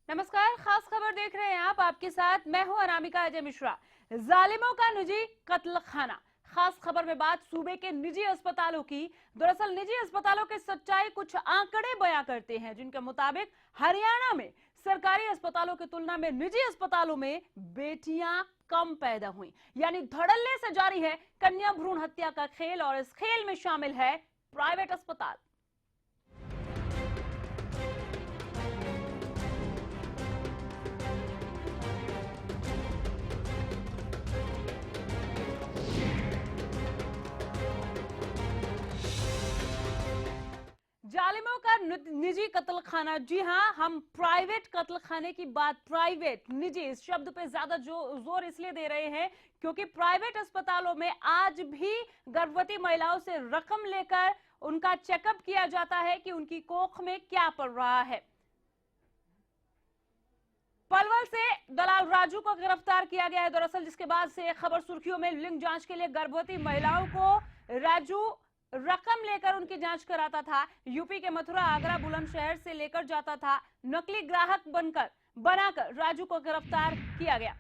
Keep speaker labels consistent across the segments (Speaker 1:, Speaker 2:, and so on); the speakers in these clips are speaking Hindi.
Speaker 1: नमस्कार, खास खबर देख रहे हैं आप। आपके साथ मैं हूं अनामिका अजय मिश्रा। जालिमों का निजी कत्ल खाना। खास खबर में बात सूबे के निजी अस्पतालों की। दरअसल निजी अस्पतालों के सच्चाई कुछ आंकड़े बयां करते हैं, जिनके मुताबिक हरियाणा में सरकारी अस्पतालों की तुलना में निजी अस्पतालों में बेटियां कम पैदा हुई। यानी धड़ल्ले से जारी है कन्या भ्रूण हत्या का खेल, और इस खेल में शामिल है प्राइवेट अस्पताल। जालिमों का निजी कत्ल खाना। जी हां, हम प्राइवेट कत्ल खाने की बात, प्राइवेट निजी इस शब्द पे ज्यादा जोर इसलिए दे रहे हैं क्योंकि प्राइवेट अस्पतालों में आज भी गर्भवती महिलाओं से रकम लेकर उनका चेकअप किया जाता है कि उनकी कोख में क्या पड़ रहा है। पलवल से दलाल राजू को गिरफ्तार किया गया है दरअसल, जिसके बाद से खबर सुर्खियों में। लिंग जांच के लिए गर्भवती महिलाओं को राजू रकम लेकर उनकी जांच कराता था। यूपी के मथुरा, आगरा, बुलंदशहर से लेकर जाता था। नकली ग्राहक बनाकर राजू को गिरफ्तार किया गया।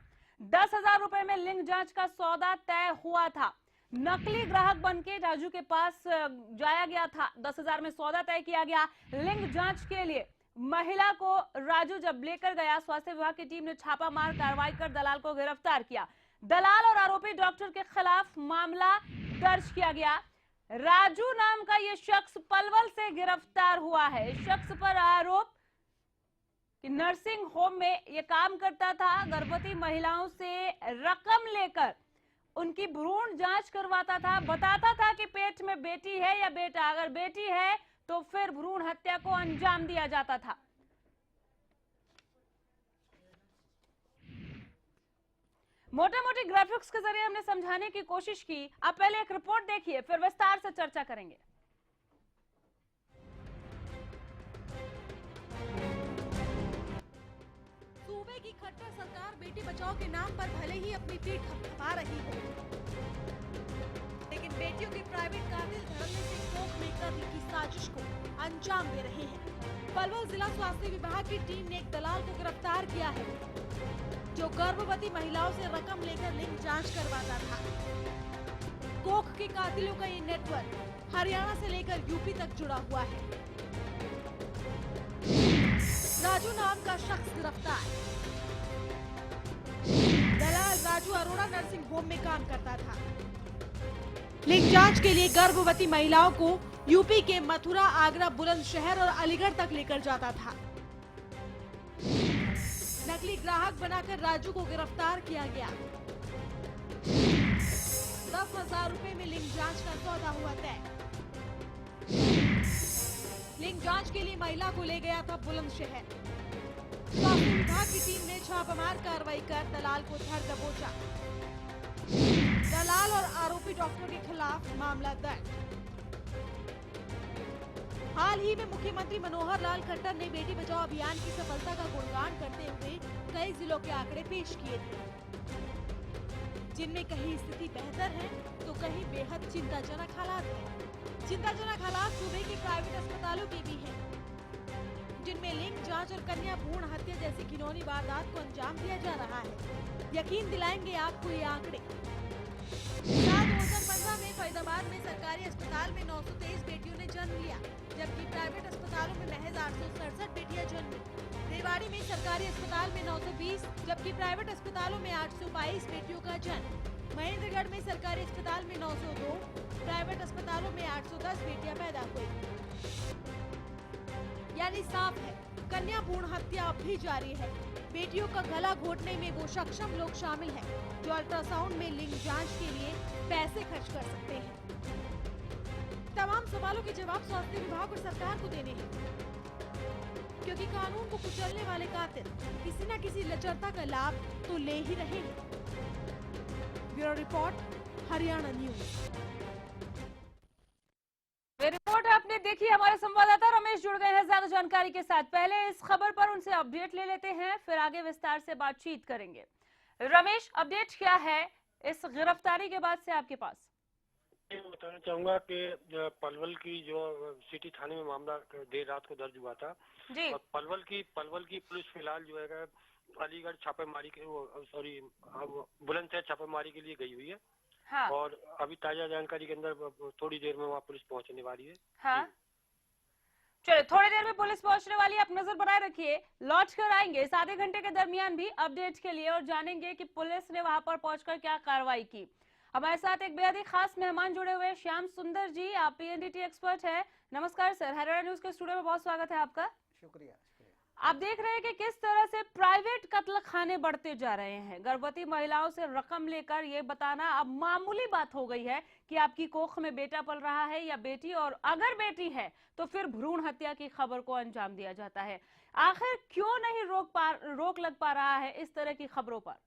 Speaker 1: 10,000 रुपए में लिंग जांच का सौदा तय हुआ था। नकली ग्राहक बनके राजू के पास जाया गया था। 10,000 में सौदा तय किया गया। लिंग जांच के लिए महिला को राजू जब लेकर गया, स्वास्थ्य विभाग की टीम ने छापामार कार्रवाई कर दलाल को गिरफ्तार किया। दलाल और आरोपी डॉक्टर के खिलाफ मामला दर्ज किया गया। राजू नाम का यह शख्स पलवल से गिरफ्तार हुआ है। इस शख्स पर आरोप कि नर्सिंग होम में यह काम करता था। गर्भवती महिलाओं से रकम लेकर उनकी भ्रूण जांच करवाता था। बताता था कि पेट में बेटी है या बेटा, अगर बेटी है तो फिर भ्रूण हत्या को अंजाम दिया जाता था। मोटे मोटे ग्राफिक्स के जरिए हमने समझाने की कोशिश की। आप पहले एक रिपोर्ट देखिए, फिर विस्तार से चर्चा करेंगे।
Speaker 2: सूबे की खट्टर सरकार बेटी बचाओ के नाम पर भले ही अपनी पीठ थपथपा रही हो, लेकिन बेटियों के प्राइवेट कातिल धड़ल्ले से कोख में कत्ल की साजिश को अंजाम दे रहे हैं। पलवल जिला स्वास्थ्य विभाग की टीम ने एक दलाल को गिरफ्तार किया है, जो गर्भवती महिलाओं से रकम लेकर लिंग जांच करवाता था। कोख के कातिलों का ये नेटवर्क हरियाणा से लेकर यूपी तक जुड़ा हुआ है। राजू नाम का शख्स गिरफ्तार। दलाल राजू अरोड़ा नर्सिंग होम में काम करता था। लिंग जांच के लिए गर्भवती महिलाओं को यूपी के मथुरा, आगरा, बुलंदशहर और अलीगढ़ तक लेकर जाता था। नकली ग्राहक बनाकर राजू को गिरफ्तार किया गया। 10,000 रुपए में लिंग जांच का सौदा हुआ तय। लिंग जांच के लिए महिला को ले गया था बुलंदशहर। स्वास्थ्य विभाग की टीम ने छापामार कार्रवाई कर दलाल को धर दबोचा। दलाल और आरोपी डॉक्टर के खिलाफ मामला दर्ज। हाल ही में मुख्यमंत्री मनोहर लाल खट्टर ने बेटी बचाओ अभियान की सफलता का गुणगान करते हुए कई जिलों के आंकड़े पेश किए थे, जिनमें कहीं स्थिति बेहतर है तो कहीं बेहद चिंताजनक हालात हैं। चिंताजनक हालात सूबे के प्राइवेट अस्पतालों के भी हैं, जिनमें लिंग जांच और कन्या भ्रूण हत्या जैसी घिनौनी वारदात को अंजाम दिया जा रहा है। यकीन दिलाएंगे आपको ये आंकड़े। 2015 में फरीदाबाद में सरकारी अस्पताल में 923 बेटियों ने जन्म लिया, जबकि प्राइवेट अस्पतालों में महज 867 बेटियां जन्मी। रेवाड़ी में सरकारी अस्पताल में 920, जबकि प्राइवेट अस्पतालों में 822 बेटियों का जन्म। महेंद्रगढ़ में सरकारी अस्पताल में 902, प्राइवेट अस्पतालों में 810 बेटियां पैदा हुई। यानी साफ है, कन्या भ्रूण हत्या अब भी जारी है। बेटियों का गला घोटने में वो सक्षम लोग शामिल हैं जो अल्ट्रासाउंड में लिंग जांच के लिए पैसे खर्च कर सकते हैं। तमाम सवालों के जवाब स्वास्थ्य विभाग और सरकार को देने हैं, क्योंकि कानून को कुचलने वाले कातिल किसी न किसी लचरता का लाभ तो ले ही रहे हैं। Bureau report, Haryana news.
Speaker 1: ये रिपोर्ट आपने देखी, हमारे संवाददाता रमेश जुड़ गए हैं ज्यादा जानकारी के साथ। पहले इस खबर पर उनसे अपडेट ले लेते हैं, फिर आगे विस्तार से बातचीत करेंगे। रमेश, अपडेट क्या है इस गिरफ्तारी के बाद से आपके पास?
Speaker 3: मैं बताना चाहूंगा कि पलवल की जो सिटी थाने में मामला देर रात को दर्ज हुआ था
Speaker 1: जी।
Speaker 3: और पलवल की पुलिस फिलहाल जो है अलीगढ़ छापेमारी के बुलंदशहर छापेमारी के लिए गई हुई है।
Speaker 1: हाँ।
Speaker 3: और अभी ताजा जानकारी के अंदर थोड़ी देर में वहाँ पुलिस पहुंचने वाली है।
Speaker 1: हाँ, चलिए थोड़ी देर में पुलिस पहुंचने वाली है, आप नजर बनाए रखिए। लौट कर आएंगे इस आधे घंटे के दरमियान भी अपडेट के लिए और जानेंगे कि पुलिस ने वहां पर पहुंचकर क्या कार्रवाई की। हमारे साथ एक बेहद ही खास मेहमान जुड़े हुए हैं, श्याम सुंदर जी, आप पीएनडीटी एक्सपर्ट है। नमस्कार सर, हरियाणा न्यूज के स्टूडियो में बहुत स्वागत है आपका।
Speaker 4: शुक्रिया।
Speaker 1: आप देख रहे हैं कि किस तरह से प्राइवेट कत्ल खाने बढ़ते जा रहे हैं। गर्भवती महिलाओं से रकम लेकर ये बताना अब मामूली बात हो गई है कि आपकी कोख में बेटा पल रहा है या बेटी, और अगर बेटी है तो फिर भ्रूण हत्या की खबर को अंजाम दिया जाता है। आखिर क्यों नहीं रोक लग पा रहा है इस तरह की खबरों पर?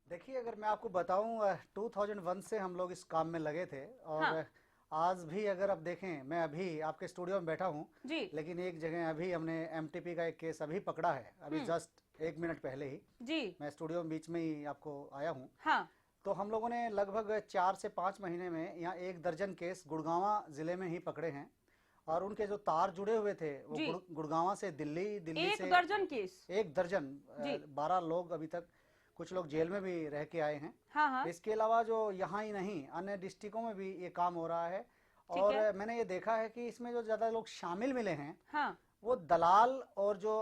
Speaker 4: देखिए, अगर मैं आपको बताऊं 2001 से हम लोग इस काम में लगे थे और
Speaker 1: हाँ।
Speaker 4: आज भी अगर आप देखें, मैं अभी आपके स्टूडियो में बैठा हूं
Speaker 1: जी।
Speaker 4: लेकिन एक जगह अभी हमने एमटीपी का एक केस अभी पकड़ा है, अभी जस्ट 1 मिनट पहले ही
Speaker 1: जी।
Speaker 4: मैं स्टूडियो में बीच में ही आपको आया हूं।
Speaker 1: हाँ।
Speaker 4: तो हम लोगों ने लगभग 4 से 5 महीने में यहाँ 1 दर्जन केस गुड़गांवा जिले में ही पकड़े हैं और उनके जो तार जुड़े हुए थे वो गुड़गांवा से दिल्ली
Speaker 1: एक
Speaker 4: से
Speaker 1: दर्जन केस,
Speaker 4: 1 दर्जन 12 लोग अभी तक, कुछ लोग जेल में भी रह के आए हैं।
Speaker 1: हाँ हाँ।
Speaker 4: इसके अलावा जो यहाँ ही नहीं अन्य डिस्ट्रिक्टों में भी ये काम हो रहा है और मैंने ये देखा है कि इसमें जो ज्यादा लोग शामिल मिले हैं
Speaker 1: हाँ।
Speaker 4: वो दलाल और जो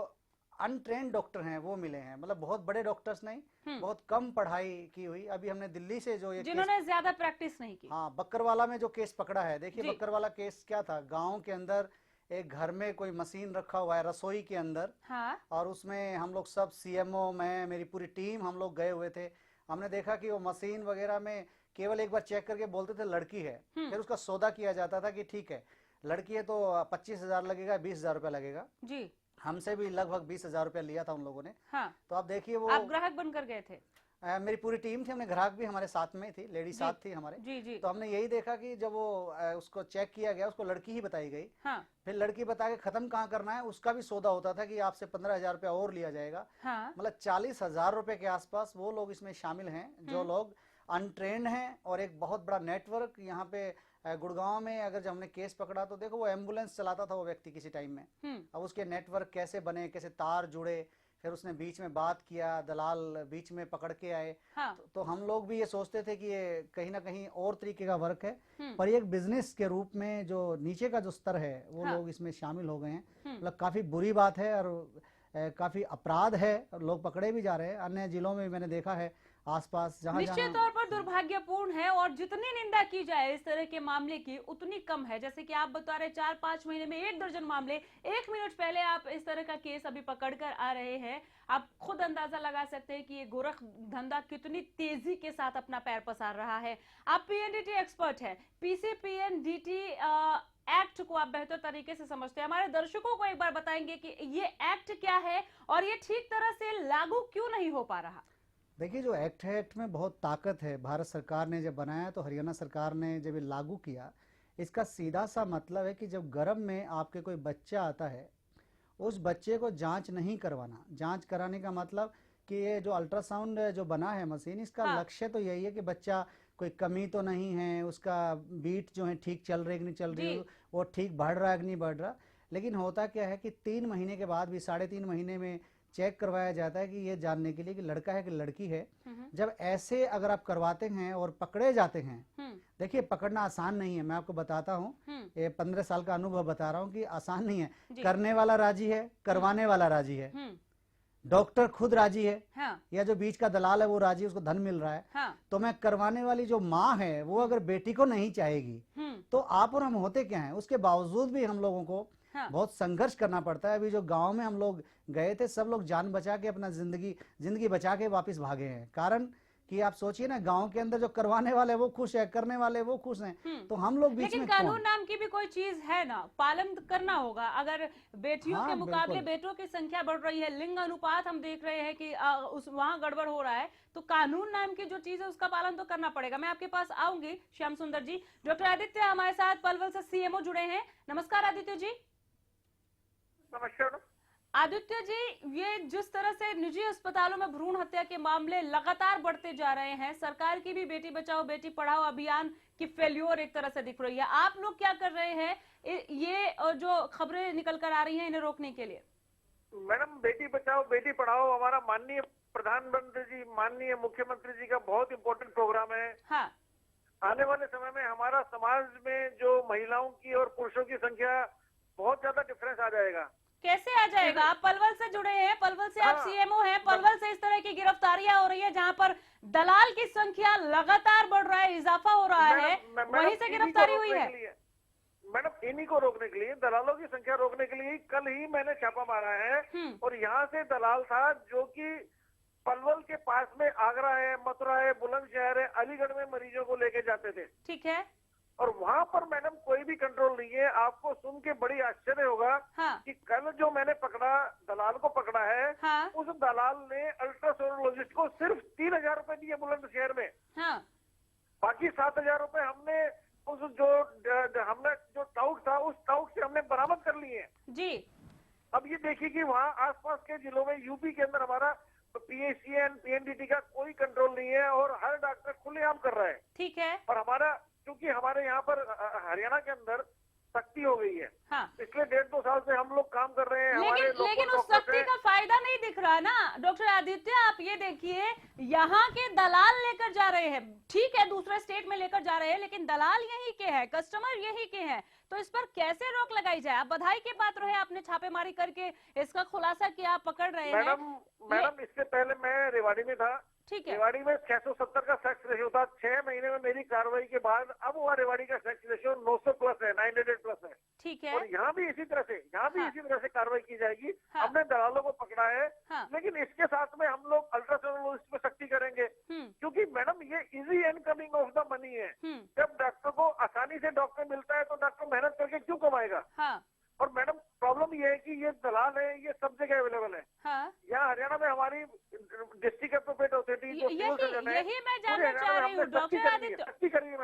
Speaker 4: अनट्रेन्ड डॉक्टर हैं वो मिले हैं। मतलब बहुत बड़े डॉक्टर्स नहीं, बहुत कम पढ़ाई की हुई। अभी हमने दिल्ली से जो ये
Speaker 1: जिन्होंने ज्यादा प्रैक्टिस नहीं की,
Speaker 4: हाँ, बक्करवाला में जो केस पकड़ा है, देखिए बक्करवाला केस क्या था, गाँव के अंदर एक घर में कोई मशीन रखा हुआ है रसोई के अंदर। हाँ। और उसमें हम लोग सब सीएमओ, मैं, मेरी पूरी टीम, हम लोग गए हुए थे। हमने देखा कि वो मशीन वगैरह में केवल एक बार चेक करके बोलते थे लड़की है, फिर उसका सौदा किया जाता था कि ठीक है लड़की है तो 25,000 लगेगा, 20,000 रुपया लगेगा जी। हमसे भी लगभग 20,000 रुपया लिया था उन लोगों ने। हाँ। तो आप देखिए, वो
Speaker 1: आप ग्राहक बनकर गए थे?
Speaker 4: मेरी पूरी टीम थी, हमने ग्राहक भी हमारे साथ में थी, लेडी साथ थी हमारे जी। तो हमने यही देखा कि जब वो उसको चेक किया गया, उसको लड़की ही बताई गई। हाँ। फिर लड़की बता के खत्म कहाँ करना है उसका भी सौदा होता था कि आपसे 15,000 रुपया और लिया जाएगा। हाँ। मतलब 40,000 रुपए के आसपास वो लोग इसमें शामिल हैं जो लोग अनट्रेन्ड हैं। और एक बहुत बड़ा नेटवर्क यहाँ पे गुड़गांव में, अगर जब हमने केस पकड़ा तो देखो वो एम्बुलेंस चलाता था वो व्यक्ति किसी टाइम में। अब उसके नेटवर्क कैसे बने, कैसे तार जुड़े, फिर उसने बीच में बात किया, दलाल बीच में पकड़ के आए। हाँ। तो हम लोग भी ये सोचते थे कि ये कहीं ना कहीं और तरीके का वर्क है, पर ये एक बिजनेस के रूप में जो नीचे का जो स्तर है वो लोग इसमें शामिल हो गए हैं। मतलब काफी बुरी बात है और काफी अपराध है और लोग पकड़े भी जा रहे हैं। अन्य जिलों में मैंने देखा है आसपास, जहाँ
Speaker 1: निश्चित तौर पर दुर्भाग्यपूर्ण है और जितनी निंदा की जाए इस तरह के मामले की उतनी कम है। जैसे कि आप बता रहे 4-5 महीने में 1 दर्जन मामले, 1 मिनट पहले आप इस तरह का केस अभी पकड़कर आ रहे हैं। आप खुद अंदाजा लगा सकते हैं कि ये गोरख धंधा कितनी तेजी के साथ अपना पैर पसार रहा है। आप पीएनडीटी एक्सपर्ट है, पीसीपीएनडीटी एक्ट को आप बेहतर तरीके से समझते हैं। हमारे दर्शकों को एक बार बताएंगे कि ये एक्ट क्या है और ये ठीक तरह से लागू क्यों नहीं हो पा रहा?
Speaker 4: देखिए, जो एक्ट है, एक्ट में बहुत ताकत है। भारत सरकार ने जब बनाया तो हरियाणा सरकार ने जब ये लागू किया, इसका सीधा सा मतलब है कि जब गर्भ में आपके कोई बच्चा आता है उस बच्चे को जांच नहीं करवाना। जांच कराने का मतलब कि ये जो अल्ट्रासाउंड जो बना है मशीन, इसका लक्ष्य तो यही है कि बच्चा कोई कमी तो नहीं है, उसका बीट जो है ठीक चल रही कि नहीं चल रही, वो ठीक बढ़ रहा है कि नहीं बढ़ रहा। लेकिन होता क्या है कि 3 महीने के बाद भी, 3.5 महीने में चेक करवाया जाता है कि ये जानने के लिए कि लड़का है कि लड़की है। जब ऐसे अगर आप करवाते हैं और पकड़े जाते हैं, देखिए पकड़ना आसान नहीं है, मैं आपको बताता हूँ, ये 15 साल का अनुभव बता रहा हूँ कि आसान नहीं है। करने वाला राजी है, करवाने वाला राजी है, डॉक्टर खुद राजी है। हाँ। या जो बीच का दलाल है वो राजी, उसको धन मिल रहा है। हाँ। तो मैं करवाने वाली जो माँ है वो अगर बेटी को नहीं चाहेगी तो आप और हम होते क्या हैं, उसके बावजूद भी हम लोगों को बहुत संघर्ष करना पड़ता है। अभी जो गांव में हम लोग गए थे, सब लोग जान बचा के अपना जिंदगी बचा के वापस भागे हैं। कारण कि आप सोचिए ना, गांव के अंदर जो करवाने वाले वो खुश है, करने वाले वो खुश हैं, तो हम लोग बीच
Speaker 1: लेकिन
Speaker 4: में
Speaker 1: कानून
Speaker 4: कौन?
Speaker 1: नाम की भी कोई चीज है ना, पालन करना होगा। अगर बेटियों के
Speaker 4: हाँ
Speaker 1: मुकाबले
Speaker 4: बिल्कुल।
Speaker 1: बेटों की संख्या बढ़ रही है, लिंग अनुपात हम देख रहे हैं कि उस वहां गड़बड़ हो रहा है, तो कानून नाम की जो चीज है उसका पालन तो करना पड़ेगा। मैं आपके पास आऊंगी श्याम सुंदर जी। डॉक्टर आदित्य हमारे साथ पलवल से सीएमओ जुड़े हैं। नमस्कार आदित्य जी।
Speaker 3: नमस्कार।
Speaker 1: आदित्य जी, ये जिस तरह से निजी अस्पतालों में भ्रूण हत्या के मामले लगातार बढ़ते जा रहे हैं, सरकार की भी बेटी बचाओ बेटी पढ़ाओ अभियान की फेल्योर एक तरह से दिख रही है, आप लोग क्या कर रहे हैं ये जो खबरें निकल कर आ रही हैं इन्हें रोकने के लिए?
Speaker 3: मैडम, बेटी बचाओ बेटी पढ़ाओ हमारा माननीय प्रधानमंत्री जी, माननीय मुख्यमंत्री जी का बहुत इंपॉर्टेंट प्रोग्राम है।
Speaker 1: हाँ।
Speaker 3: आने वाले समय में हमारा समाज में जो महिलाओं की और पुरुषों की संख्या बहुत ज्यादा डिफरेंस आ जाएगा।
Speaker 1: कैसे आ जाएगा? आप पलवल से जुड़े हैं, पलवल से आप
Speaker 3: हाँ।
Speaker 1: सीएमओ हैं, पलवल से इस तरह की गिरफ्तारियां हो रही है जहां पर दलाल की संख्या लगातार बढ़ रहा है, इजाफा हो रहा है, वहीं से गिरफ्तारी हुई है।
Speaker 3: मैडम, इन्हीं को रोकने के लिए, दलालों की संख्या रोकने के लिए कल ही मैंने छापा मारा है। और यहाँ से दलाल था जो कि पलवल के पास में आगरा है, मथुरा है, बुलंदशहर है, अलीगढ़ में मरीजों को लेके जाते थे।
Speaker 1: ठीक है।
Speaker 3: और वहाँ पर मैडम कोई भी कंट्रोल नहीं है। आपको सुन के बड़ी आश्चर्य होगा
Speaker 1: हाँ।
Speaker 3: कि कल जो मैंने पकड़ा, दलाल को पकड़ा है,
Speaker 1: हाँ।
Speaker 3: उस दलाल ने अल्ट्रासोनोलॉजिस्ट को सिर्फ 3,000 रुपए दिए बुलंदशहर में।
Speaker 1: हाँ।
Speaker 3: बाकी 7,000 रुपए हमने उस हमने जो टाउट था उस टाउट से हमने बरामद कर लिए
Speaker 1: जी।
Speaker 3: अब ये देखिए कि वहाँ आसपास के जिलों में, यूपी के अंदर हमारा पीएचसीएन पीएनडीटी का कोई कंट्रोल नहीं है और हर डॉक्टर खुलेआम कर रहा है।
Speaker 1: ठीक है।
Speaker 3: और हमारा, क्योंकि हमारे यहाँ पर हरियाणा के अंदर सख्ती हो गई है।
Speaker 1: हाँ।
Speaker 3: पिछले 1.5-2 साल से हम लोग काम कर रहे हैं।
Speaker 1: लेकिन उस सख्ती का फायदा नहीं दिख रहा ना डॉक्टर आदित्य। आप ये देखिए, यहाँ के दलाल लेकर जा रहे हैं, ठीक है दूसरे स्टेट में लेकर जा रहे हैं, लेकिन दलाल यही के हैं, कस्टमर यही के हैं, तो इस पर कैसे रोक लगाई जाए? आप बधाई के पात्र हैं, आपने छापेमारी करके इसका खुलासा किया, पकड़ रहे हैं।
Speaker 3: मैडम, इससे पहले मैं रेवाड़ी में था।
Speaker 1: ठीक है।
Speaker 3: रेवाड़ी में 670 का सेक्स रेशियो था। 6 महीने में मेरी कार्रवाई के बाद अब वहाँ रेवाड़ी का सेक्स रेशियो 900 प्लस है, 900 प्लस है।
Speaker 1: ठीक है।
Speaker 3: और यहाँ भी इसी तरह से, इसी तरह से कार्रवाई की जाएगी।
Speaker 1: हाँ।
Speaker 3: हमने दलालों को पकड़ा है।
Speaker 1: हाँ।
Speaker 3: लेकिन इसके साथ में हम लोग अल्ट्रासाउंडोलॉजिस्ट पे सख्ती करेंगे, क्योंकि मैडम ये easy incoming of the money है। जब डॉक्टर को आसानी से डॉक्टर मिलता है तो डॉक्टर मेहनत करके क्यों कमाएगा?
Speaker 1: हाँ।
Speaker 3: और मैडम, प्रॉब्लम ये है कि ये दलाल है, ये सब जगह अवेलेबल है।
Speaker 1: हाँ।
Speaker 3: यहाँ हरियाणा में हमारी डिस्ट्रिक्ट एप्रोप्रिएट अथॉरिटी
Speaker 1: यही मैं जानना चाह रही हूँ डॉक्टर आदित्य।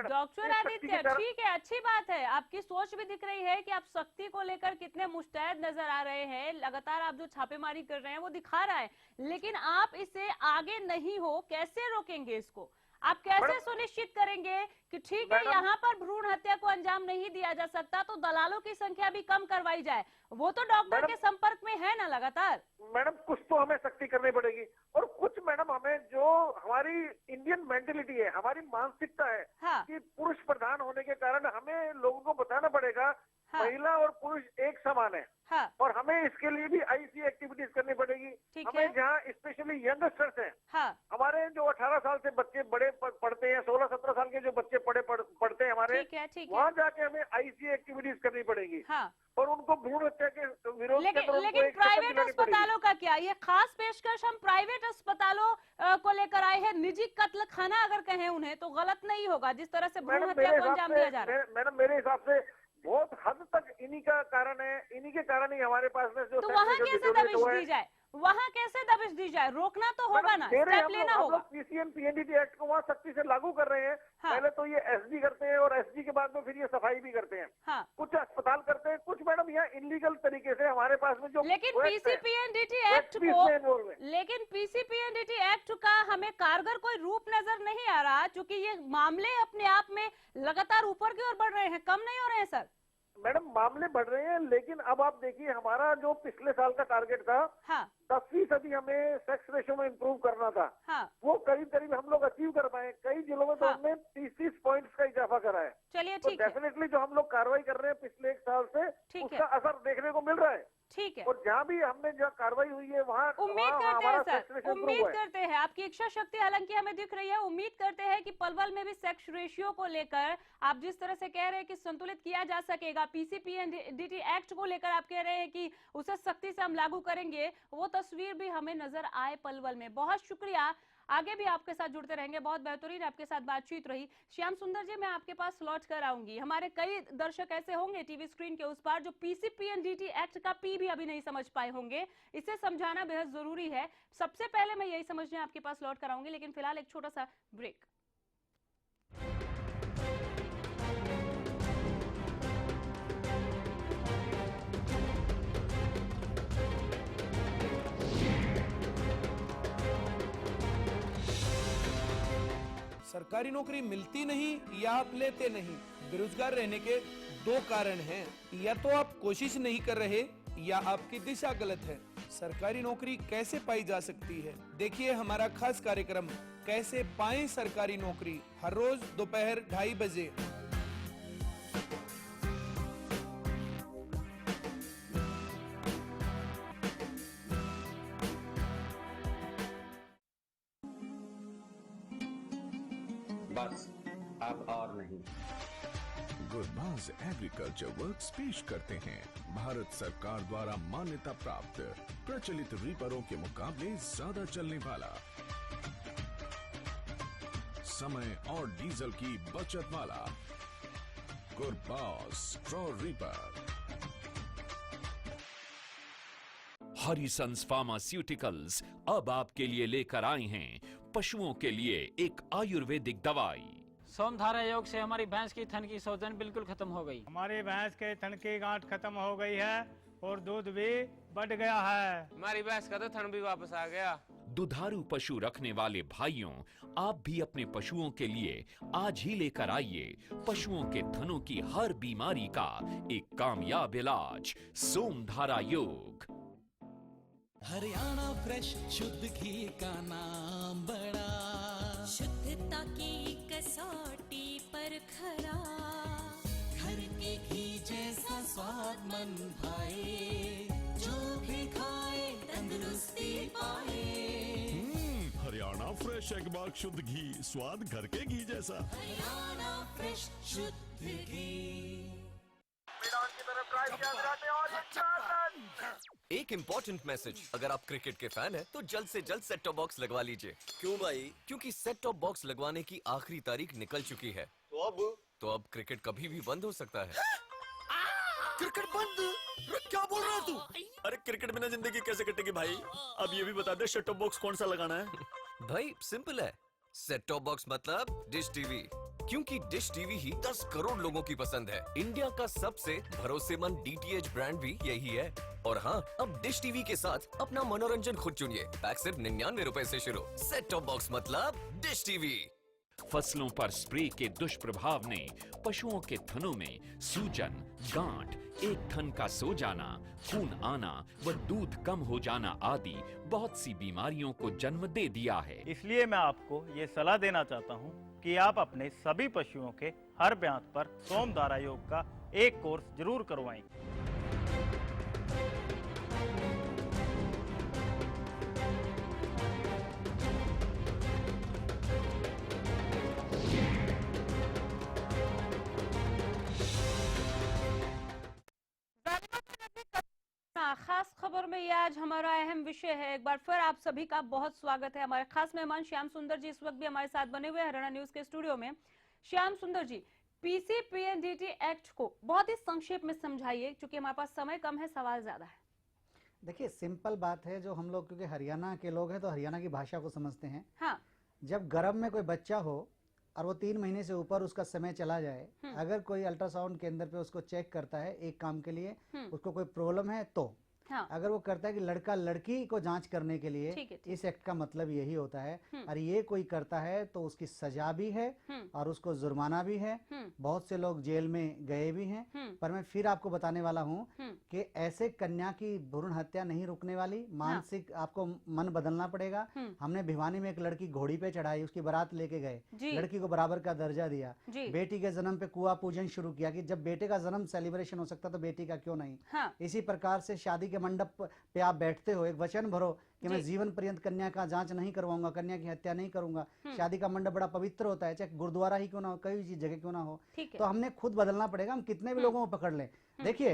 Speaker 1: डॉक्टर आदित्य, ठीक है, अच्छी बात है, आपकी सोच भी दिख रही है कि आप सख्ती को लेकर कितने मुस्तैद नजर आ रहे हैं, लगातार आप जो छापेमारी कर रहे हैं वो दिखा रहा है, लेकिन आप इसे आगे नहीं हो, कैसे रोकेंगे इसको? आप कैसे सुनिश्चित करेंगे कि ठीक है यहाँ पर भ्रूण हत्या को अंजाम नहीं दिया जा सकता तो दलालों की संख्या भी कम करवाई जाए? वो तो डॉक्टर के संपर्क में है ना लगातार।
Speaker 3: मैडम, कुछ तो हमें सख्ती करनी पड़ेगी और कुछ मैडम हमें, जो हमारी इंडियन मेंटेलिटी है, हमारी मानसिकता है। हाँ। कि पुरुष प्रधान होने के कारण हमें लोगों को बताना पड़ेगा। हाँ। महिला और पुरुष एक समान है। हाँ। और हमें इसके लिए भी आईसी एक्टिविटीज करनी पड़ेगी। हमें जहाँ स्पेशली यंगस्टर्स हैं, हाँ। हमारे जो 18 साल से बच्चे बड़े पढ़ते हैं, 16-17 साल के जो बच्चे पढ़ते हैं हमारे, वहाँ जाके हमें आईसी एक्टिविटीज करनी पड़ेगी। हाँ। और उनको भ्रूण हत्या के विरोध
Speaker 1: लेकिन प्राइवेट अस्पतालों का क्या? ये खास पेशकश हम प्राइवेट अस्पतालों को लेकर आए हैं। निजी कत्ल खाना अगर कहें उन्हें तो गलत नहीं होगा, जिस तरह से भ्रूण हत्या को अंजाम दिया जा रहा है।
Speaker 3: मैडम, मेरे हिसाब से बहुत हद तक इन्हीं का कारण है, इन्हीं के कारण ही हमारे पास में जो,
Speaker 1: तो वहाँ कैसे दबिश दी जाए? वहाँ कैसे दबिश दी जाए? रोकना तो होगा ना, स्टेप लेना होगा।
Speaker 3: पीसीएम पीएनडीटी एक्ट को वहाँ सख्ती से लागू कर रहे हैं। हाँ। पहले तो ये एसडी करते हैं और एसडी के बाद में फिर ये सफाई भी करते हैं। हाँ। कुछ अस्पताल करते हैं, कुछ मैडम यहाँ इलीगल तरीके से हमारे पास में जो,
Speaker 1: लेकिन पीसीपीएनडीटी एक्ट का हमें कारगर कोई रूप नजर नहीं आ रहा, क्योंकि ये मामले अपने आप में लगातार ऊपर की ओर बढ़ रहे हैं, कम नहीं हो रहे हैं सर।
Speaker 3: मैडम, मामले बढ़ रहे हैं, लेकिन अब आप देखिए हमारा जो पिछले साल का टारगेट था, हाँ। 10% हमें सेक्स रेशियो में इंप्रूव करना था। हाँ। वो करीब हम लोग अचीव कर पाए। कई जिलों में तो हमने 30 पॉइंट्स का इजाफा करा है। चलिए, तो डेफिनेटली जो हम लोग कार्रवाई कर रहे हैं पिछले 1 साल से, उसका असर देखने को मिल रहा है। ठीक है। और जहाँ भी हमने जहाँ कार्रवाई हुई है वहाँ
Speaker 1: उम्मीद करते हैं आपकी इच्छा शक्ति हालांकि हमें दिख रही है। उम्मीद करते हैं कि पलवल में भी सेक्स रेशियो को लेकर आप जिस तरह से कह रहे हैं कि संतुलित किया जा सकेगा, पीसीपीएनडीटी एक्ट को लेकर आप कह रहे हैं कि उसे सख्ती से हम लागू करेंगे, वो तस्वीर भी हमें नजर आए पलवल में। बहुत शुक्रिया आगे भी आपके साथ जुड़ते रहेंगे। बहुत बेहतरीन आपके साथ बातचीत रही। श्याम सुंदर जी, मैं आपके पास लौट कर आऊंगी। हमारे कई दर्शक ऐसे होंगे टीवी स्क्रीन के उस पार जो पीसीपीएनडीटी एक्ट का पी भी अभी नहीं समझ पाए होंगे। इसे समझाना बेहद जरूरी है। सबसे पहले मैं यही समझने आपके पास लौट कर आऊंगी, लेकिन फिलहाल एक छोटा सा ब्रेक।
Speaker 5: सरकारी नौकरी मिलती नहीं या आप लेते नहीं, बेरोजगार रहने के दो कारण हैं। या तो आप कोशिश नहीं कर रहे या आपकी दिशा गलत है। सरकारी नौकरी कैसे पाई जा सकती है, देखिए हमारा खास कार्यक्रम कैसे पाएं सरकारी नौकरी, हर रोज दोपहर 2:30 बजे।
Speaker 6: बस अब और नहीं।
Speaker 7: गुरबाज एग्रीकल्चर वर्क्स पेश करते हैं भारत सरकार द्वारा मान्यता प्राप्त प्रचलित रीपरों के मुकाबले ज्यादा चलने वाला, समय और डीजल की बचत वाला गुरबाज स्ट्रॉ रीपर।
Speaker 8: हरिसंस फार्मास्यूटिकल्स अब आपके लिए लेकर आए हैं पशुओं के लिए एक आयुर्वेदिक दवाई।
Speaker 9: सोमधारा योग से हमारी भैंस की थन की सूजन बिल्कुल खत्म हो गई।
Speaker 10: हमारी भैंस के थन की गांठ खत्म हो गई है और दूध भी बढ़ गया है।
Speaker 11: हमारी भैंस का तो थन भी वापस आ गया।
Speaker 8: दुधारू पशु रखने वाले भाइयों, आप भी अपने पशुओं के लिए आज ही लेकर आइए पशुओं के थनों की हर बीमारी का एक कामयाब इलाज, सोमधारा योग।
Speaker 12: हरियाणा फ्रेश शुद्ध घी का नाम बड़ा,
Speaker 13: शुद्धता की कसौटी पर खरा,
Speaker 12: घर के घी जैसा स्वाद मन भाए, जो भी खाए तंदुरुस्ती पाए।
Speaker 7: हरियाणा फ्रेश एगबाग शुद्ध घी, स्वाद घर के घी जैसा।
Speaker 12: हरियाणा फ्रेश शुद्ध घी।
Speaker 14: एक इम्पोर्टेंट मैसेज, अगर आप क्रिकेट के फैन हैं तो जल्द से जल्द सेट टॉप बॉक्स लगवा लीजिए। क्यों भाई? क्योंकि सेट टॉप बॉक्स लगवाने की आखिरी तारीख निकल चुकी है। तो अब क्रिकेट कभी भी बंद हो सकता है।
Speaker 15: क्रिकेट बंद? क्या बोल रहा है तू? अरे क्रिकेट बिना जिंदगी कैसे कटेगी भाई? अब ये भी बता दे सेट टॉप बॉक्स कौन सा लगाना है?
Speaker 14: भाई सिंपल है, सेट टॉप बॉक्स मतलब डिश टीवी, क्योंकि डिश टीवी ही 10 करोड़ लोगों की पसंद है। इंडिया का सबसे भरोसेमंद डीटीएच ब्रांड भी यही है। और हाँ, अब डिश टीवी के साथ अपना मनोरंजन खुद चुनिए। पैक सिर्फ 99 रुपए से शुरू। सेट टॉप बॉक्स मतलब डिश टीवी।
Speaker 8: फसलों पर स्प्रे के दुष्प्रभाव ने पशुओं के थनों में सूजन, गांठ, एक थन का सो जाना, खून आना व दूध कम हो जाना आदि बहुत सी बीमारियों को जन्म दे दिया है।
Speaker 10: इसलिए मैं आपको ये सलाह देना चाहता हूँ कि आप अपने सभी पशुओं के हर ब्यांत पर सोमधारा योग का एक कोर्स जरूर करवाएं।
Speaker 1: खास खबर में ये आज हमारा अहम विषय है। एक बार फिर आप सभी का बहुत स्वागत है। हमारे खास मेहमान श्याम सुंदर जी इस वक्त भी हमारे साथ बने हुए हैं हरियाणा न्यूज के स्टूडियो में। श्याम सुंदर जी, पीसीपीएनडीटी एक्ट को बहुत ही संक्षेप में समझाइए, क्योंकि हमारे पास समय कम है, सवाल ज्यादा है।
Speaker 4: देखिए, सिंपल बात है, जो हम लोग क्योंकि हरियाणा के लोग हैं तो हरियाणा की भाषा को समझते हैं।
Speaker 1: हाँ।
Speaker 4: जब गर्भ में कोई बच्चा हो और वो 3 महीने से ऊपर उसका समय चला जाए, अगर कोई अल्ट्रासाउंड केंद्र पे उसको चेक करता है एक काम के लिए, उसको कोई प्रॉब्लम है तो
Speaker 1: हाँ।
Speaker 4: अगर वो करता है कि लड़का लड़की को जांच करने के लिए, इस एक्ट का मतलब यही होता है। और ये कोई करता है तो उसकी सजा भी है और उसको जुर्माना भी है। बहुत से लोग जेल में गए भी हैं। पर मैं फिर आपको बताने वाला हूँ कि ऐसे कन्या की भ्रूण हत्या नहीं रुकने वाली। मानसिक आपको मन बदलना पड़ेगा। हमने भिवानी में एक लड़की घोड़ी पे चढ़ाई, उसकी बारात लेके गए, लड़की को बराबर का दर्जा दिया। बेटी के जन्म पे कुआं पूजन शुरू किया कि जब बेटे का जन्म सेलिब्रेशन हो सकता तो बेटी का क्यों नहीं। इसी प्रकार से शादी के मंडप पे आप बैठते हो, एक वचन भरो कि मैं जीवन पर्यंत कन्या का जांच नहीं करवाऊंगा, कन्या की हत्या नहीं करूंगा। शादी का मंडप बड़ा पवित्र होता है, चाहे गुरुद्वारा ही क्यों ना हो, कई जगह क्यों ना हो। तो हमने खुद बदलना पड़ेगा। हम कितने भी लोगों को पकड़ लें, देखिए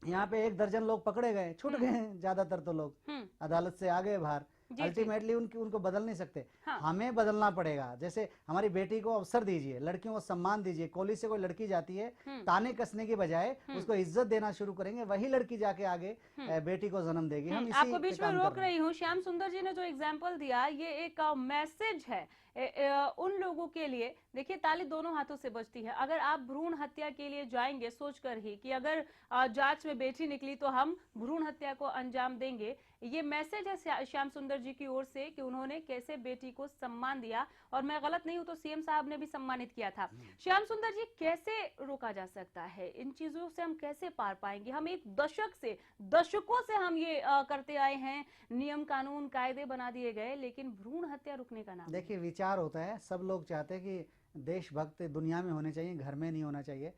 Speaker 4: यहाँ पे 1 दर्जन लोग पकड़े गए, छूट गए ज्यादातर तो लोग अदालत से आ गए बाहर। अल्टीमेटली उनको बदल नहीं सकते।
Speaker 1: हाँ।
Speaker 4: हमें बदलना पड़ेगा। जैसे हमारी बेटी को अवसर दीजिए, लड़कियों को सम्मान दीजिए। कॉलेज से कोई लड़की जाती है, ताने कसने की बजाय उसको इज्जत देना शुरू करेंगे, वही लड़की जाके आगे बेटी को जन्म देगी। हम इसी
Speaker 1: आपको बीच
Speaker 4: पे
Speaker 1: में
Speaker 4: काम
Speaker 1: रोक
Speaker 4: कर रहे हैं।
Speaker 1: रही हूँ। श्याम सुंदर जी ने जो एग्जाम्पल दिया, ये एक मैसेज है उन लोगों के लिए। देखिए, ताली दोनों हाथों से बजती है। अगर आप भ्रूण हत्या के लिए जाएंगे सोचकर ही कि अगर जांच में बेटी निकली तो हम भ्रूण हत्या को अंजाम देंगे, ये मैसेज है श्याम सुंदर जी की ओर से कि उन्होंने कैसे बेटी को सम्मान दिया। और मैं गलत नहीं हूं तो सीएम साहब ने भी सम्मानित किया था। श्याम सुंदर जी, कैसे रोका जा सकता है? इन चीजों से हम कैसे पार पाएंगे? हम एक दशकों से हम ये करते आए हैं, नियम कानून कायदे बना दिए गए, लेकिन भ्रूण हत्या रुकने का नाम।
Speaker 4: देखिए, विचार होता है, सब लोग चाहते हैं कि देशभक्त दुनिया में होने चाहिए, घर में नहीं होना चाहिए।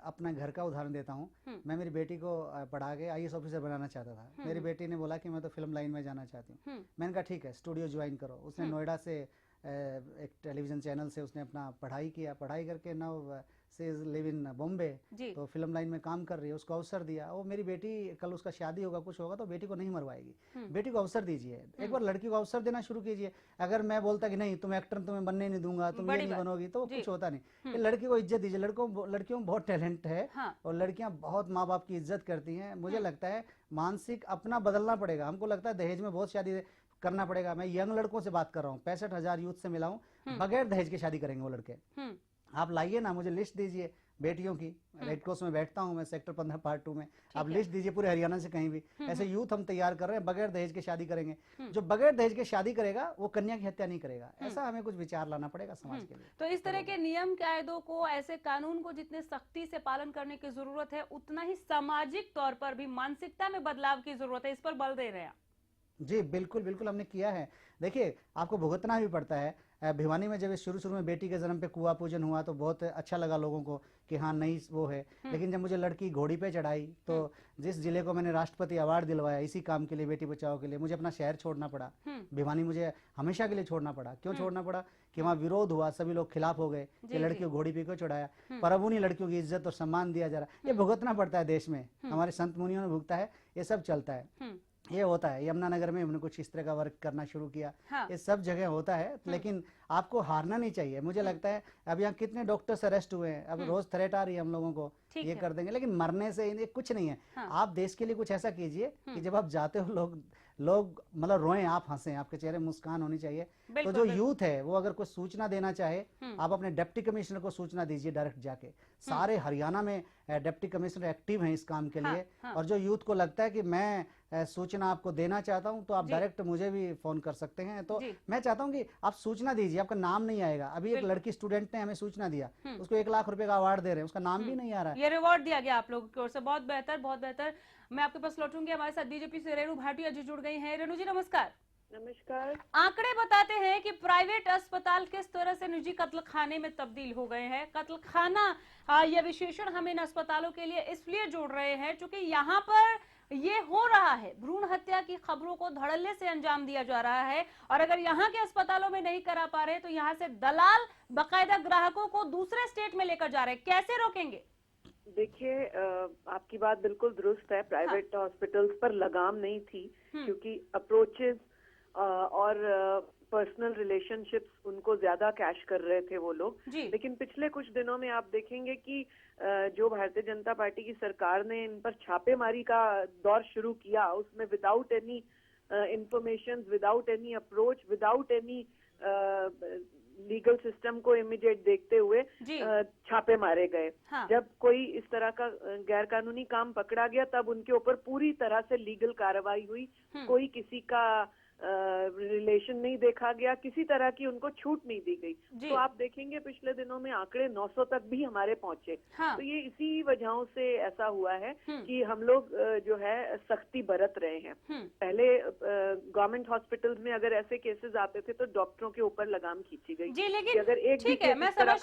Speaker 4: अपना घर का उदाहरण देता हूँ। मैं मेरी बेटी को पढ़ा के IAS ऑफिसर बनाना चाहता था। मेरी बेटी ने बोला कि मैं तो फिल्म लाइन में जाना चाहती हूँ। मैंने कहा ठीक है, स्टूडियो ज्वाइन करो। उसने नोएडा से एक टेलीविजन चैनल से उसने अपना पढ़ाई किया। पढ़ाई करके नाउ से लिव इन बॉम्बे, तो फिल्म लाइन में काम कर रही है। उसको अवसर दिया। वो मेरी बेटी, कल उसका शादी होगा, कुछ होगा, तो बेटी को नहीं मरवाएगी। बेटी को अवसर दीजिए। एक बार लड़की को अवसर देना शुरू कीजिए। अगर मैं बोलता कि नहीं तुम एक्टर, तुम्हें बनने नहीं दूंगा, तुम ये नहीं बनोगी, तो कुछ होता नहीं। लड़की को इज्जत दीजिए। लड़कियों में बहुत टैलेंट है और लड़कियां बहुत माँ बाप की इज्जत करती हैं। मुझे लगता है मानसिक अपना बदलना पड़ेगा। हमको लगता है दहेज में बहुत शादी करना पड़ेगा। मैं यंग लड़कों से बात कर रहा हूँ, 65,000 यूथ से मिला हूँ, बगैर दहेज के शादी करेंगे वो लड़के। आप लाइए ना, मुझे लिस्ट दीजिए बेटियों की। रेड क्रॉस में बैठता हूँ मैं, सेक्टर 15 पार्ट 2 में। आप लिस्ट दीजिए पूरे हरियाणा से कहीं भी। ऐसे यूथ हम तैयार कर रहे हैं, बगैर दहेज के शादी करेंगे। जो बगैर दहेज के शादी करेगा वो कन्या की हत्या नहीं करेगा। ऐसा हमें कुछ विचार लाना पड़ेगा समाज के लिए।
Speaker 1: तो इस तरह के नियम कायदों को, ऐसे कानून को जितने सख्ती से पालन करने की जरूरत है, उतना ही सामाजिक तौर पर भी मानसिकता में बदलाव की जरूरत है। इस पर बल दे रहे हैं।
Speaker 4: जी बिल्कुल बिल्कुल, हमने किया है। देखिए, आपको भुगतना भी पड़ता है। भिवानी में जब शुरू में बेटी के जन्म पे कुआं पूजन हुआ तो बहुत अच्छा लगा लोगों को कि हाँ नई वो है। लेकिन जब मुझे लड़की घोड़ी पे चढ़ाई, तो जिस जिले को मैंने राष्ट्रपति अवार्ड दिलवाया इसी काम के लिए, बेटी बचाओ के लिए, मुझे अपना शहर छोड़ना पड़ा। भिवानी मुझे हमेशा के लिए छोड़ना पड़ा। क्यों छोड़ना पड़ा? कि वहाँ विरोध हुआ, सभी लोग खिलाफ हो गए कि लड़की को घोड़ी पे क्यों चढ़ाया। पर अब उन्हीं लड़कियों की इज्जत और सम्मान दिया जा रहा है। ये भुगतना पड़ता है देश में। हमारे संत मुनियों ने भुगता है। ये सब चलता है, ये होता है। यमुनानगर में हमने कुछ इस तरह का वर्क करना शुरू किया। ये सब जगह होता है, लेकिन आपको हारना नहीं चाहिए। मुझे लगता है अब यहाँ कितने डॉक्टर्स अरेस्ट हुए हैं, अब रोज थ्रेट आ रही है हम लोगों को, ये कर देंगे, लेकिन मरने से इन्हें कुछ नहीं है। आप देश के लिए कुछ ऐसा कीजिए कि जब आप जाते हो लोग मतलब रोएं, आप हंसें, आपके चेहरे मुस्कान होनी चाहिए। तो जो यूथ है वो अगर कुछ सूचना देना चाहे, आप अपने डिप्टी कमिश्नर को सूचना दीजिए डायरेक्ट जाके। सारे हरियाणा में डिप्टी कमिश्नर एक्टिव हैं इस काम के लिए। और जो यूथ को लगता है कि मैं सूचना आपको देना चाहता हूं, तो आप डायरेक्ट मुझे भी फोन कर सकते हैं। तो मैं चाहता हूं कि आप सूचना दीजिए, आपका नाम नहीं आएगा। अभी एक लड़की स्टूडेंट ने हमें सूचना दिया, उसको 1 लाख रुपए का अवार्ड दे रहे हैं, उसका नाम भी नहीं आ रहा है।
Speaker 1: ये रिवॉर्ड दिया गया आप लोगों की ओर से, बहुत बेहतर, बहुत बेहतर। मैं आपके पास लौटूंगी। हमारे साथ बीजेपी से रेणु भाटिया जी जुड़ गई हैं। रेणु जी नमस्कार।
Speaker 16: नमस्कार।
Speaker 1: आंकड़े बताते हैं कि प्राइवेट अस्पताल किस तरह से निजी कत्ल खाने में तब्दील हो गए हैं। कत्ल खाना यह विशेषण हम इन अस्पतालों के लिए इसलिए जोड़ रहे हैं क्योंकि यहाँ पर ये हो रहा है, भ्रूण हत्या की खबरों को धड़ल्ले से अंजाम दिया जा रहा है। और अगर यहाँ के अस्पतालों में नहीं करा पा रहे तो यहाँ से दलाल बाकायदा ग्राहकों को दूसरे स्टेट में लेकर जा रहे हैं। कैसे रोकेंगे?
Speaker 16: देखिए, आपकी बात बिल्कुल दुरुस्त है। प्राइवेट हॉस्पिटल्स पर लगाम नहीं थी, क्योंकि अप्रोचेस और पर्सनल रिलेशनशिप्स उनको ज्यादा कैश कर रहे थे वो लोग। लेकिन पिछले कुछ दिनों में आप देखेंगे कि जो भारतीय जनता पार्टी की सरकार ने इन पर छापेमारी का दौर शुरू किया, उसमें without any information, without any approach, without any legal system को इमीडिएट देखते हुए छापे मारे गए। जब कोई इस तरह का गैर कानूनी काम पकड़ा गया, तब उनके ऊपर पूरी तरह से लीगल कार्रवाई हुई। कोई किसी का रिलेशन नहीं देखा गया, किसी तरह की उनको छूट नहीं दी गई। तो आप देखेंगे पिछले दिनों में आंकड़े 900 तक भी हमारे पहुंचे। तो ये इसी वजहों से ऐसा हुआ है कि हम लोग जो है सख्ती बरत रहे हैं। पहले गवर्नमेंट हॉस्पिटल्स में अगर ऐसे केसेस आते थे तो डॉक्टरों के ऊपर लगाम खींची गई।
Speaker 1: जी, लेकिन
Speaker 16: अगर एक
Speaker 1: ठीक है, मैं समझ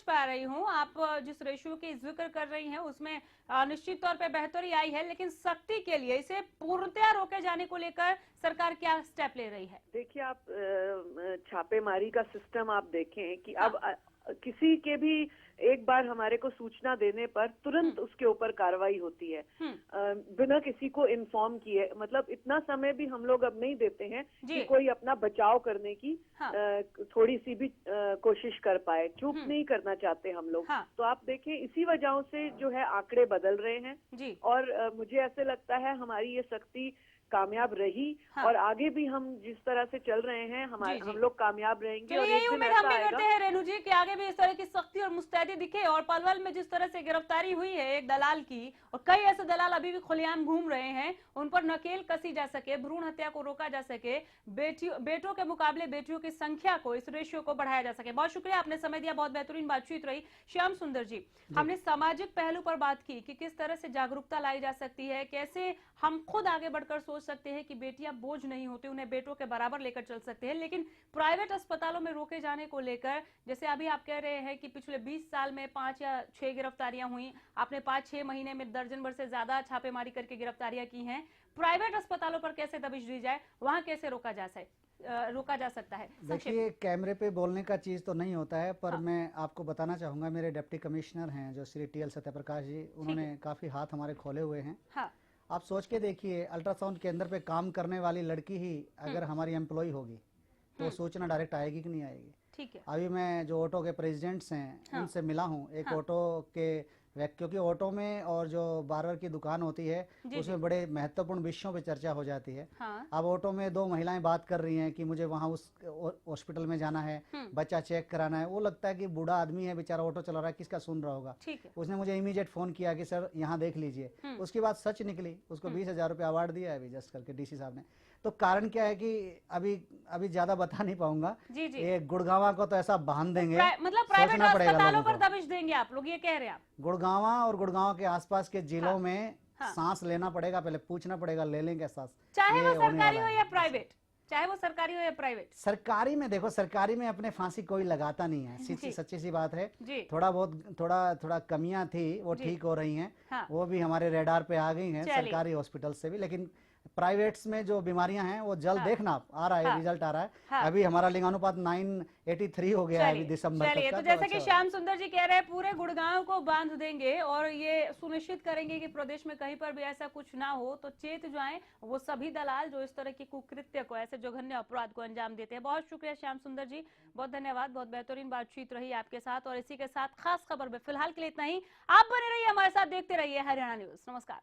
Speaker 1: पा रही हूँ आप जिस रेशियो की जिक्र कर रही हैं उसमें निश्चित तौर पे बेहतरी आई है, लेकिन सख्ती के लिए, इसे पूर्णतया रोके जाने को लेकर सरकार क्या स्टेप ले रही है?
Speaker 16: देखिए, आप छापेमारी का सिस्टम आप देखें कि अब किसी के भी एक बार हमारे को सूचना देने पर तुरंत उसके ऊपर कार्रवाई होती है, बिना किसी को इन्फॉर्म किए। मतलब इतना समय भी हम लोग अब नहीं देते हैं कि कोई अपना बचाव करने की थोड़ी सी भी कोशिश कर पाए। चुप नहीं करना चाहते हम लोग। तो आप देखें, इसी वजहों से जो है आंकड़े बदल रहे हैं और मुझे ऐसे लगता है हमारी ये सख्ती कामयाब रही और आगे भी हम जिस तरह से चल रहे हैं हम लोग कामयाब रहेंगे। और
Speaker 1: यही उम्मीद हम भी करते हैं रेणु जी कि आगे भी इस तरह की सख्ती और मुस्तैदी दिखे। और पलवल में जिस तरह से गिरफ्तारी हुई है एक दलाल की, और कई ऐसे दलाल अभी भी खुलेआम घूम रहे हैं, उन पर नकेल कसी जा सके, भ्रूण हत्या को रोका जा सके, बेटों के मुकाबले बेटियों की संख्या को, इस रेशियो को बढ़ाया जा सके। बहुत शुक्रिया, आपने समय दिया, बहुत बेहतरीन बातचीत रही। श्याम सुंदर जी, हमने सामाजिक पहलू पर बात की कि किस तरह से जागरूकता लाई जा सकती है, कैसे हम खुद आगे बढ़कर सोच सकते हैं कि बेटियां बोझ नहीं होती, उन्हें बेटों के बराबर लेकर चल सकते हैं। लेकिन प्राइवेट अस्पतालों में रोके जाने को लेकर, जैसे अभी आप कह रहे हैं कि पिछले 20 साल में 5 या 6 गिरफ्तारियां हुई, आपने 5-6 महीने में दर्जन भर से ज्यादा छापेमारी करके गिरफ्तारियां की हैं। प्राइवेट अस्पतालों पर कैसे दबिश दी जाए, वहां कैसे रोका जा सकता है?
Speaker 4: देखिए, कैमरे पे बोलने का चीज तो नहीं होता है, पर मैं आपको बताना चाहूंगा, मेरे डिप्टी कमिश्नर हैं जो श्री TL सत्यप्रकाश जी, उन्होंने काफी हाथ हमारे खोले हुए हैं। आप सोच के देखिए, अल्ट्रासाउंड केंद्र पे काम करने वाली लड़की ही अगर हमारी एम्प्लॉय होगी तो सूचना डायरेक्ट आएगी कि नहीं आएगी?
Speaker 1: ठीक है।
Speaker 4: अभी मैं जो ऑटो के प्रेसिडेंट्स हैं उनसे मिला हूँ। एक ऑटो के क्योंकि ऑटो में और जो बार्बर की दुकान होती है उसमें बड़े महत्वपूर्ण विषयों पे चर्चा हो जाती है। अब ऑटो में 2 महिलाएं बात कर रही हैं कि मुझे वहां उस हॉस्पिटल में जाना है, बच्चा चेक कराना है। वो लगता है कि बूढ़ा आदमी है बेचारा, ऑटो चला रहा है, किसका सुन रहा होगा। उसने मुझे इमीडिएट फोन किया कि सर यहाँ देख लीजिए। उसकी बात सच निकली, उसको 20,000 रुपये अवार्ड दिया है अभी जस्ट करके DC साहब ने। तो कारण क्या है कि अभी ज्यादा बता नहीं पाऊंगा। ये गुड़गांवा को तो ऐसा बांध देंगे,
Speaker 1: मतलब प्राइवेट अस्पतालों पर दबिश देंगे आप लोग, ये कह रहे हैं आप?
Speaker 4: गुड़गांवा और गुड़गांव के आसपास के जिलों में सांस लेना पड़ेगा, पहले पूछना पड़ेगा ले लेंगे सांस,
Speaker 1: चाहे वो सरकारी हो या प्राइवेट, चाहे वो सरकारी हो या प्राइवेट।
Speaker 4: सरकारी में देखो, सरकारी में अपने फांसी कोई लगाता नहीं है, सच्ची सी बात है। थोड़ा कमियां थी, वो ठीक हो रही हैं। वो भी हमारे रेडार पे आ गई हैं सरकारी हॉस्पिटल से भी। लेकिन प्राइवेट्स में जो बीमारियां हैं वो जल्द देखना आ रहा है, रिजल्ट आ रहा है। अभी हमारा लिंगानुपात 983 हो गया है अभी दिसंबर तक का।
Speaker 1: तो जैसा कि श्याम सुंदर जी कह रहे हैं, पूरे गुड़गांव को बांध देंगे और ये सुनिश्चित करेंगे कि प्रदेश में कहीं पर भी ऐसा कुछ ना हो। तो चेत जाएं वो सभी दलाल जो इस तरह की कुकृत्य को, ऐसे जघन्य अपराध को अंजाम देते हैं। बहुत शुक्रिया श्याम सुंदर जी, बहुत धन्यवाद, बहुत बेहतरीन बातचीत रही आपके साथ। और इसी के साथ खास खबर में फिलहाल के लिए इतना ही। आप बने रहिए हमारे साथ, देखते रहिए हरियाणा न्यूज। नमस्कार।